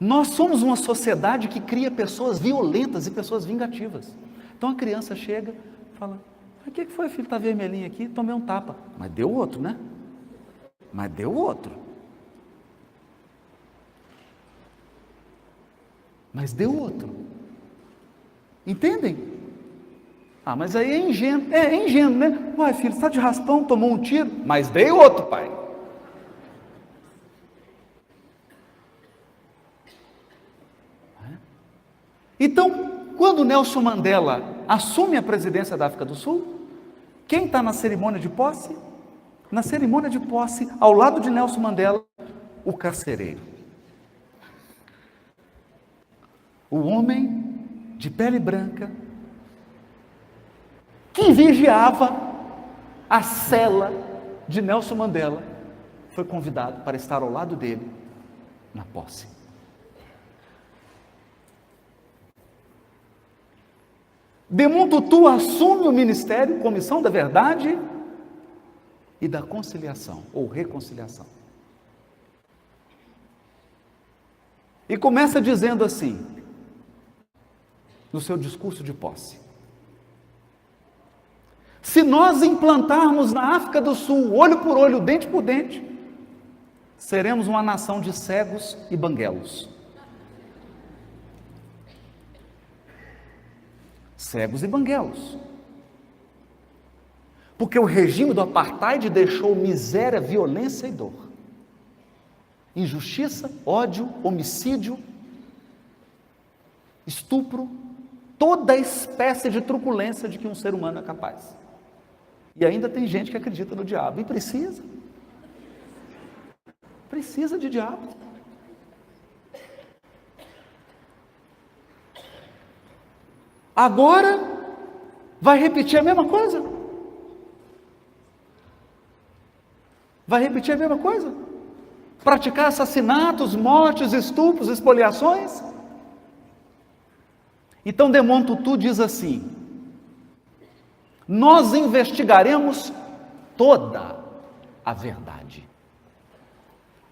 Nós somos uma sociedade que cria pessoas violentas e pessoas vingativas. Então a criança chega e fala, o que foi, filho? Está vermelhinho aqui, tomei um tapa. Mas deu outro, né? Mas deu outro. Mas deu outro. Entendem? Ah, mas aí é ingênuo. É ingênuo, né? Uai, filho, você está de raspão, tomou um tiro, mas dei outro, pai. Então, quando Nelson Mandela assume a presidência da África do Sul, quem está na cerimônia de posse? Na cerimônia de posse, ao lado de Nelson Mandela, o carcereiro. O homem de pele branca, que vigiava a cela de Nelson Mandela, foi convidado para estar ao lado dele na posse. Desmond Tutu assume o ministério, Comissão da Verdade e da Conciliação, ou Reconciliação. E começa dizendo assim, no seu discurso de posse: se nós implantarmos na África do Sul, olho por olho, dente por dente, seremos uma nação de cegos e banguelos. Cegos e banguelos. Porque o regime do apartheid deixou miséria, violência e dor. Injustiça, ódio, homicídio, estupro, toda espécie de truculência de que um ser humano é capaz. E ainda tem gente que acredita no diabo. E precisa. Precisa de diabo. Agora vai repetir a mesma coisa. Vai repetir a mesma coisa. Praticar assassinatos, mortes, estupros, expoliações. Então Desmond Tutu diz assim: nós investigaremos toda a verdade.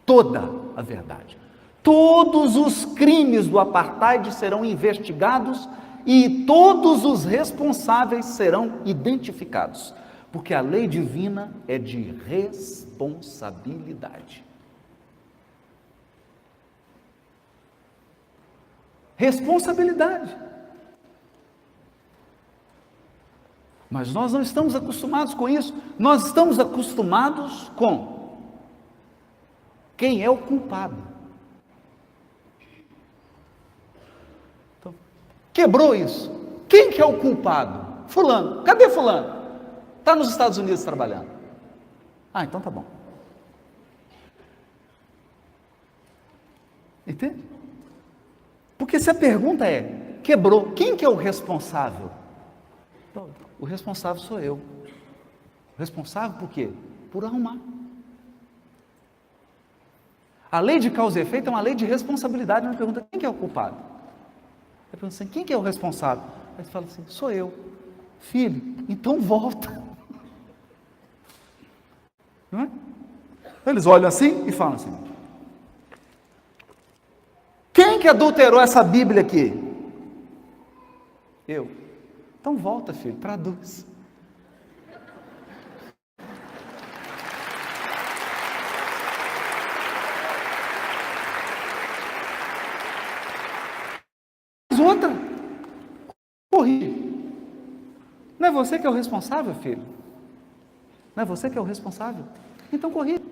Toda a verdade. Todos os crimes do apartheid serão investigados e todos os responsáveis serão identificados, porque a lei divina é de responsabilidade. Responsabilidade. Mas nós não estamos acostumados com isso. Nós estamos acostumados com quem é o culpado. Então, quebrou isso. Quem que é o culpado? Fulano. Cadê fulano? Está nos Estados Unidos trabalhando. Ah, então tá bom. Entende? Porque se a pergunta é, quebrou, quem que é o responsável? O responsável sou eu. O responsável por quê? Por arrumar. A lei de causa e efeito é uma lei de responsabilidade. Uma pergunta, quem que é o culpado? Eu pergunto assim, quem que é o responsável? Aí você fala assim, sou eu. Filho, então volta. Não é? Eles olham assim e falam assim, quem que adulterou essa Bíblia aqui? Eu. Então volta, filho, traduz. Outra. Corrige. Não é você que é o responsável, filho? Não é você que é o responsável? Então corrige.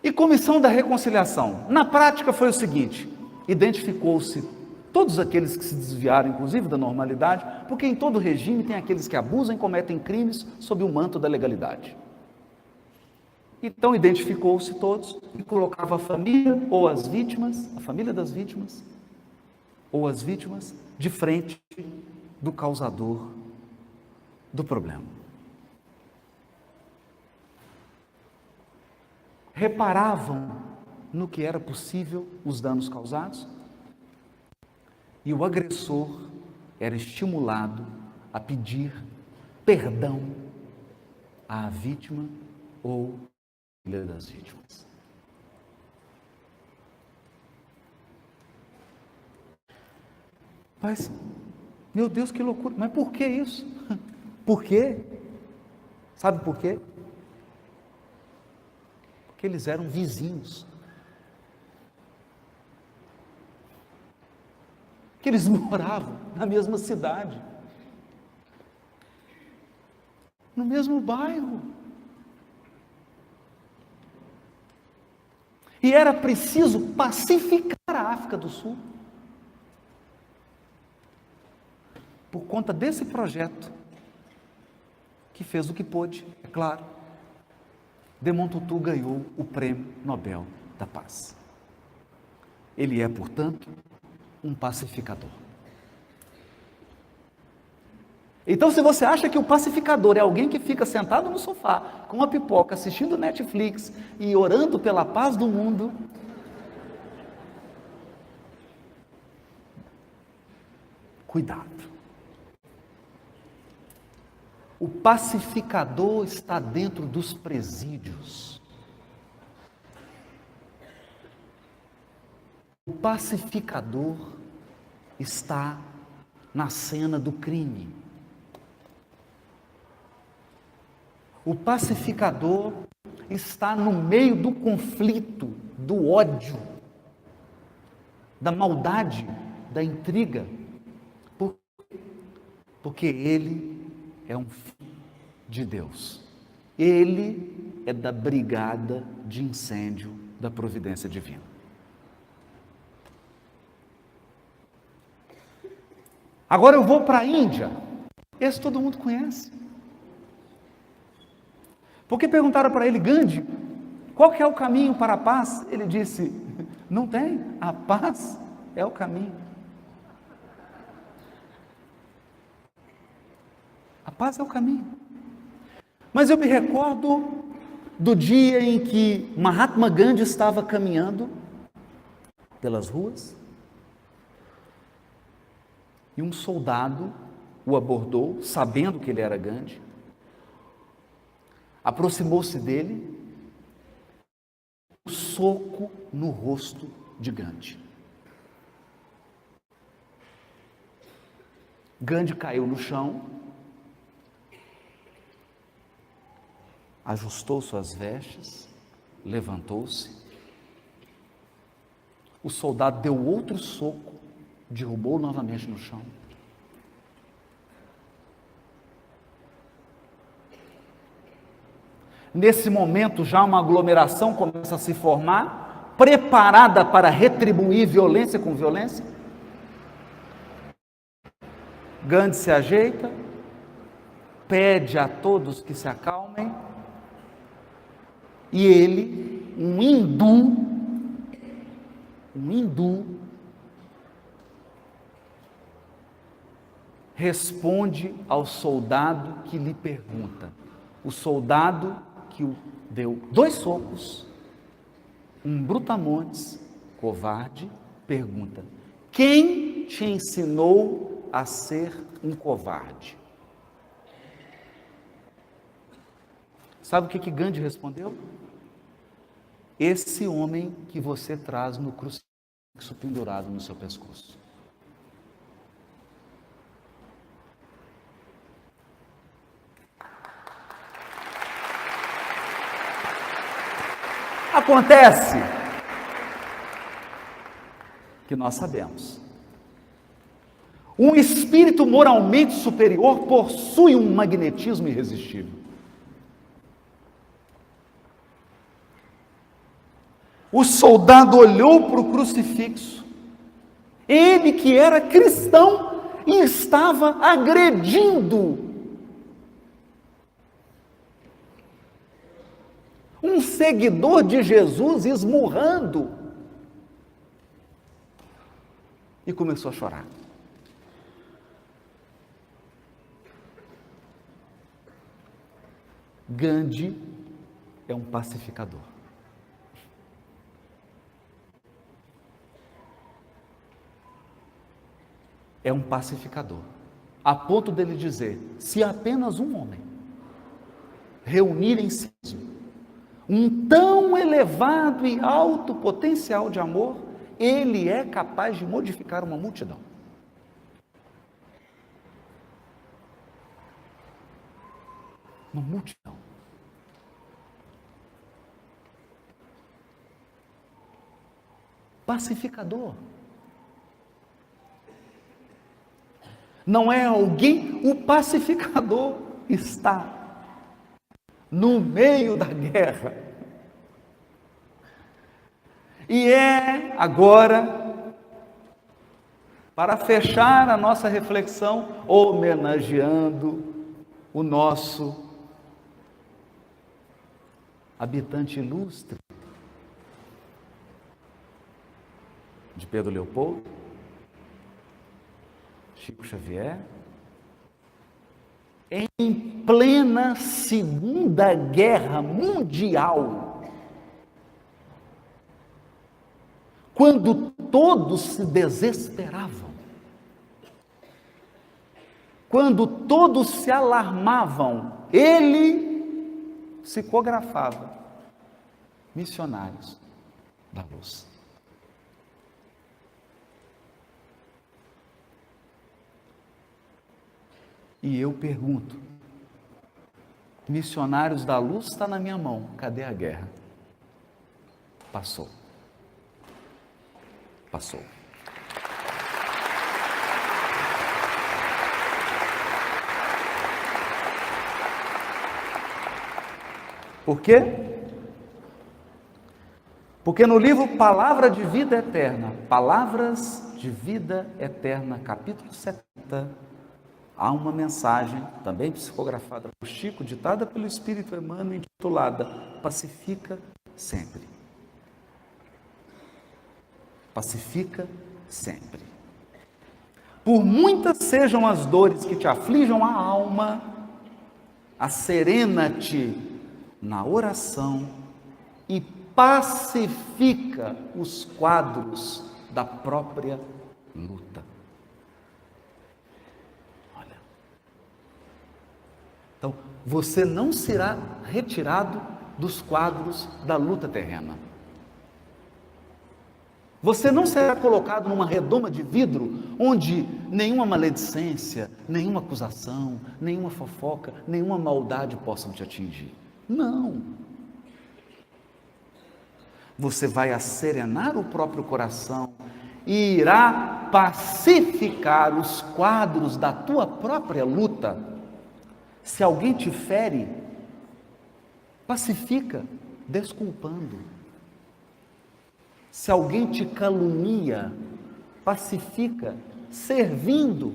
E comissão da reconciliação? Na prática foi o seguinte, identificou-se todos aqueles que se desviaram, inclusive, da normalidade, porque em todo regime tem aqueles que abusam e cometem crimes sob o manto da legalidade. Então identificou-se todos e colocava a família ou as vítimas, a família das vítimas, ou as vítimas, de frente do causador do problema. Reparavam no que era possível os danos causados e o agressor era estimulado a pedir perdão à vítima ou à família das vítimas. Mas, meu Deus, que loucura, mas por que isso? Por quê? Sabe por quê? Porque eles eram vizinhos. Que eles moravam na mesma cidade, no mesmo bairro. E era preciso pacificar a África do Sul. Por conta desse projeto, que fez o que pôde, é claro, Desmond Tutu ganhou o Prêmio Nobel da Paz. Ele é, portanto, um pacificador. Então, se você acha que o pacificador é alguém que fica sentado no sofá, com uma pipoca, assistindo Netflix e orando pela paz do mundo, cuidado. O pacificador está dentro dos presídios. O pacificador está na cena do crime. O pacificador está no meio do conflito, do ódio, da maldade, da intriga, porque ele é um filho de Deus. Ele é da brigada de incêndio da providência divina. Agora eu vou para a Índia. Esse todo mundo conhece. Porque perguntaram para ele: Gandhi, qual que é o caminho para a paz? Ele disse: não tem, a paz é o caminho. A paz é o caminho. Mas eu me recordo do dia em que Mahatma Gandhi estava caminhando pelas ruas e um soldado o abordou, sabendo que ele era Gandhi, aproximou-se dele, um soco no rosto de Gandhi. Gandhi caiu no chão, ajustou suas vestes, levantou-se. O soldado deu outro soco, derrubou novamente no chão. Nesse momento, já uma aglomeração começa a se formar, preparada para retribuir violência com violência. Gandhi se ajeita, pede a todos que se acalmem, e ele, um hindu, responde ao soldado que lhe pergunta. O soldado que o deu 2 socos, um brutamontes, covarde, pergunta: quem te ensinou a ser um covarde? Sabe o que Gandhi respondeu? Esse homem que você traz no crucifixo pendurado no seu pescoço. Acontece que nós sabemos. Um espírito moralmente superior possui um magnetismo irresistível. O soldado olhou para o crucifixo, ele que era cristão e estava agredindo um seguidor de Jesus, esmurrando, e começou a chorar. Gandhi é um pacificador. É um pacificador, a ponto dele dizer: se apenas um homem reunir em si mesmo um tão elevado e alto potencial de amor, ele é capaz de modificar uma multidão. Uma multidão. Pacificador. Não é alguém, o pacificador está no meio da guerra. E é agora, para fechar a nossa reflexão, homenageando o nosso habitante ilustre de Pedro Leopoldo, Chico Xavier, em plena Segunda Guerra Mundial, quando todos se desesperavam, quando todos se alarmavam, ele psicografava missionários da luz. E eu pergunto: missionários da luz está na minha mão, cadê a guerra? Passou. Passou. Por quê? Porque no livro Palavra de Vida Eterna, Palavras de Vida Eterna, capítulo 70, há uma mensagem, também psicografada por Chico, ditada pelo Espírito Emmanuel, intitulada Pacifica Sempre. Pacifica sempre. Por muitas sejam as dores que te aflijam a alma, asserena-te na oração e pacifica os quadros da própria luta. Olha. Então, você não será retirado dos quadros da luta terrena. Você não será colocado numa redoma de vidro onde nenhuma maledicência, nenhuma acusação, nenhuma fofoca, nenhuma maldade possam te atingir. Não. Você vai asserenar o próprio coração e irá pacificar os quadros da tua própria luta. Se alguém te fere, pacifica, desculpando. Se alguém te calunia, pacifica, servindo.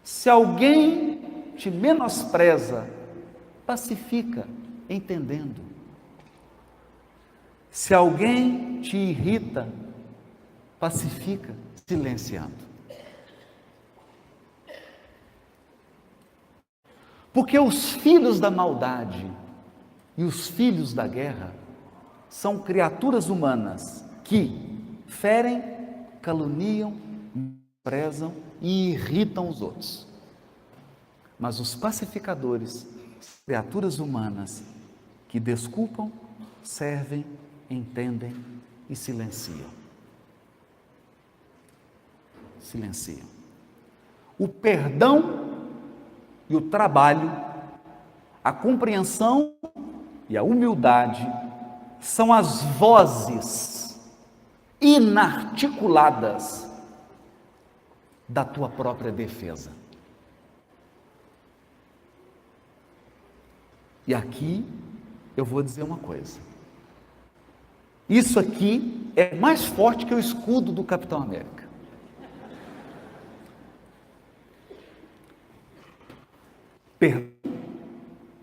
Se alguém te menospreza, pacifica, entendendo. Se alguém te irrita, pacifica, silenciando. Porque os filhos da maldade e os filhos da guerra são criaturas humanas que ferem, caluniam, prezam e irritam os outros. Mas os pacificadores, criaturas humanas que desculpam, servem, entendem e silenciam. Silenciam. O perdão e o trabalho, a compreensão e a humildade são as vozes inarticuladas da tua própria defesa. E aqui eu vou dizer uma coisa. Isso aqui é mais forte que o escudo do Capitão América. Perdão,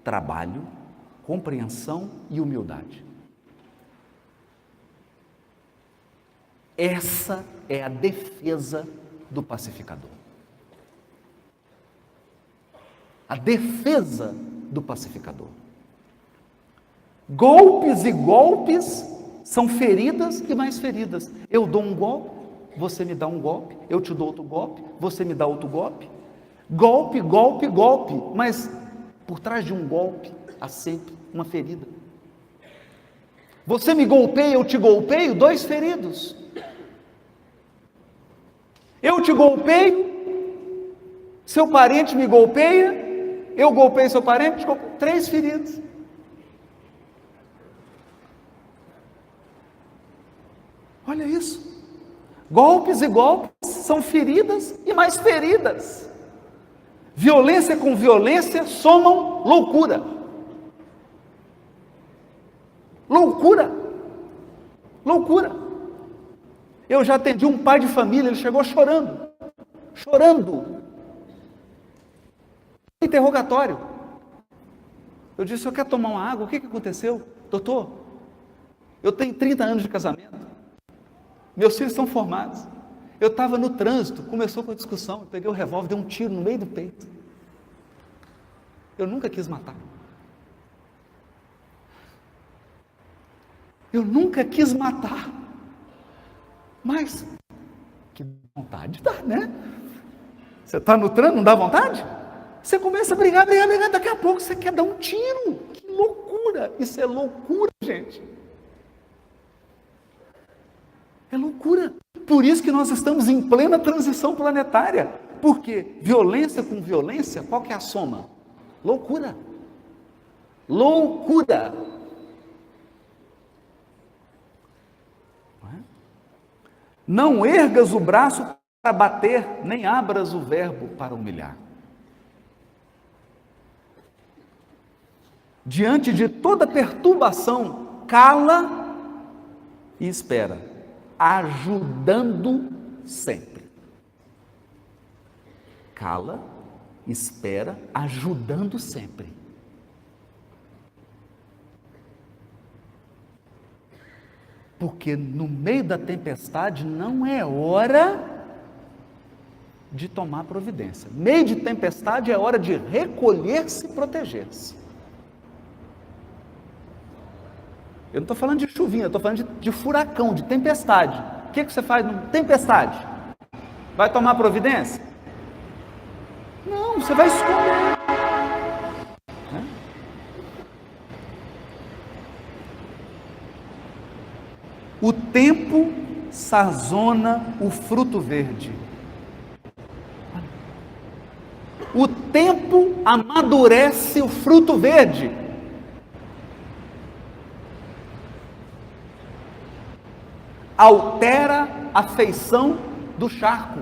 trabalho, compreensão e humildade. Essa é a defesa do pacificador. A defesa do pacificador. Golpes e golpes são feridas e mais feridas. Eu dou um golpe, você me dá um golpe, eu te dou outro golpe, você me dá outro golpe. Golpe, golpe, golpe, mas por trás de um golpe há sempre uma ferida. Você me golpeia, eu te golpeio, dois feridos. Eu te golpeio, seu parente me golpeia, eu golpeio seu parente, três feridos. Olha isso. Golpes e golpes são feridas e mais feridas. Violência com violência somam loucura. Loucura. Loucura. Eu já atendi um pai de família, ele chegou chorando. Chorando. Interrogatório. Eu disse, eu quero tomar uma água, o que aconteceu? Doutor, eu tenho 30 anos de casamento. Meus filhos são formados. Eu estava no trânsito, começou com a discussão, eu peguei o revólver, dei um tiro no meio do peito. Eu nunca quis matar. Eu nunca quis matar. Mas, que vontade dá, né? Você está no trânsito, não dá vontade? Você começa a brigar, daqui a pouco você quer dar um tiro. Que loucura! Isso é loucura, gente. É loucura. Por isso que nós estamos em plena transição planetária. Porque violência com violência, qual que é a soma? Loucura. Loucura. Não ergas o braço para bater, nem abras o verbo para humilhar. diante de toda perturbação, cala e espera, ajudando sempre. Cala, espera, ajudando sempre. Porque no meio da tempestade não é hora de tomar providência. Meio de tempestade é hora de recolher-se e proteger-se. Eu não estou falando de chuvinha, eu estou falando de furacão, de tempestade. O que você faz numa tempestade? Vai tomar providência? Não, você vai esconder. Né? O tempo sazona o fruto verde. O tempo amadurece o fruto verde. Altera a feição do charco.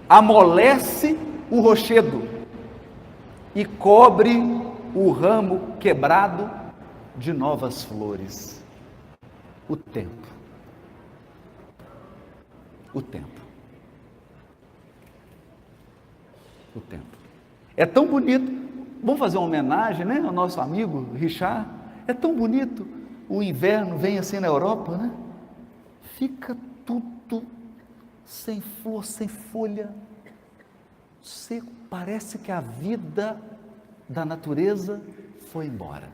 Amolece o rochedo e cobre o ramo quebrado de novas flores. O tempo. O tempo. O tempo. É tão bonito. Vamos fazer uma homenagem, né, ao nosso amigo Richard. É tão bonito. O inverno vem assim na Europa, né? Fica tudo sem flor, sem folha, seco. Parece que a vida da natureza foi embora.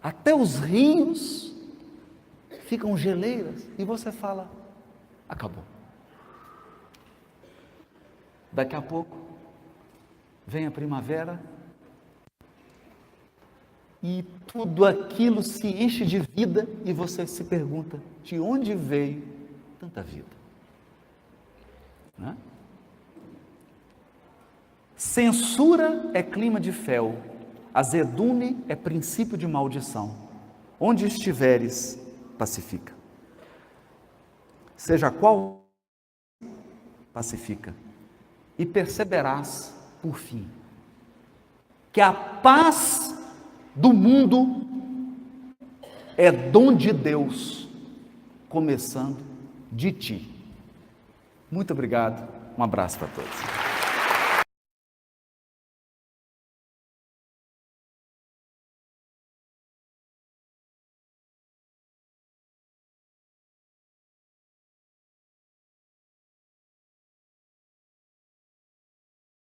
Até os rios ficam geleiras e você fala, acabou. Daqui a pouco vem a primavera e tudo aquilo se enche de vida e você se pergunta, de onde veio tanta vida? Né? Censura é clima de fel, azedume é princípio de maldição. Onde estiveres, pacifica. Seja qual, pacifica. E perceberás, por fim, que a paz do mundo é dom de Deus, começando de ti. Muito obrigado, um abraço para todos.